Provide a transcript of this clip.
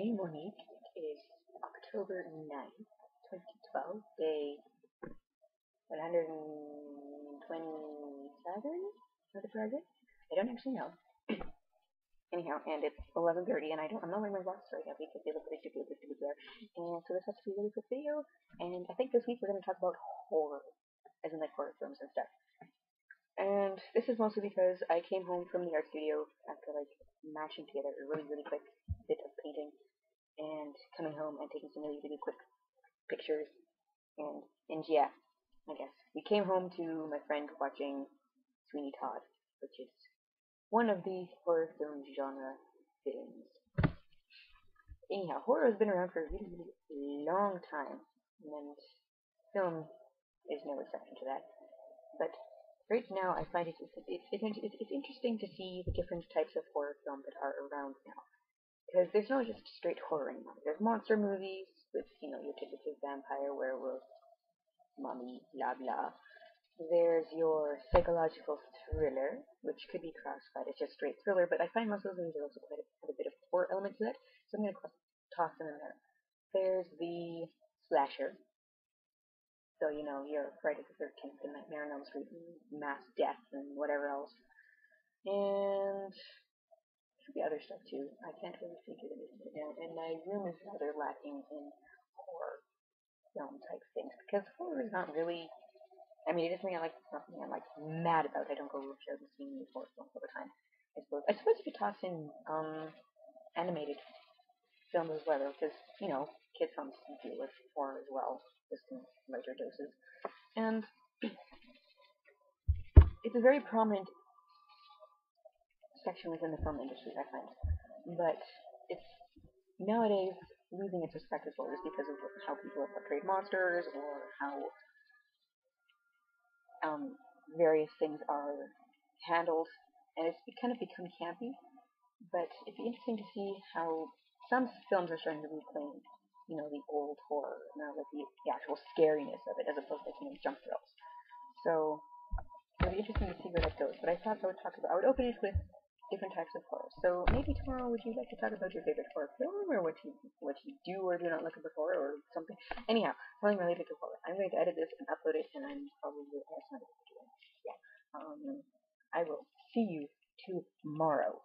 Hey Monique, it is October 9th, 2012, day 127 of the project. I don't actually know. Anyhow, and it's 11:30, and I'm not wearing my glasses right now because they look ridiculous. And so this has to be a really quick video. And I think this week we're going to talk about horror, as in like horror films and stuff. And this is mostly because I came home from the art studio after like matching together a really quick bit of painting and coming home and taking some really quick pictures. And yeah, I guess we came home to my friend watching Sweeney Todd, which is one of the horror film genre films. Anyhow, horror has been around for a really long time, and film is no exception to that. But right now, I find it's interesting to see the different types of horror film that are around now. Because there's not just straight horror anymore. There's monster movies with, your typical vampire, werewolf, mummy, blah blah. There's your psychological thriller, which could be classified as just straight thriller, but I find most of those movies are also have a bit of horror element to it, so I'm going to toss them in there. There's the slasher, so your Friday the 13th and Nightmare on Elm Street and mass death and whatever else. And the other stuff too. I can't really figure it out, and my room is rather lacking in horror film type things because horror is not really. I mean, it is something I like. It's not something I'm like mad about. I don't go shows and seeing these horror films all the time. I suppose. I suppose you could toss in animated films as well, because kids films deal with horror as well, just in lighter doses, and it's a very prominent section within the film industry, I find. But it's nowadays losing its respect as well, just because of how people have portrayed monsters or how various things are handled, and it's kind of become campy. But it'd be interesting to see how some films are starting to reclaim, the old horror, like the actual scariness of it, as opposed to jump thrills. So it'll be interesting to see where that goes. But I thought I would open it with different types of horror. So maybe tomorrow, would you like to talk about your favorite horror film, or what you do or do not look for horror, or something? Anyhow, something related to horror. I'm going to edit this and upload it, and I'm probably yeah. I will see you tomorrow.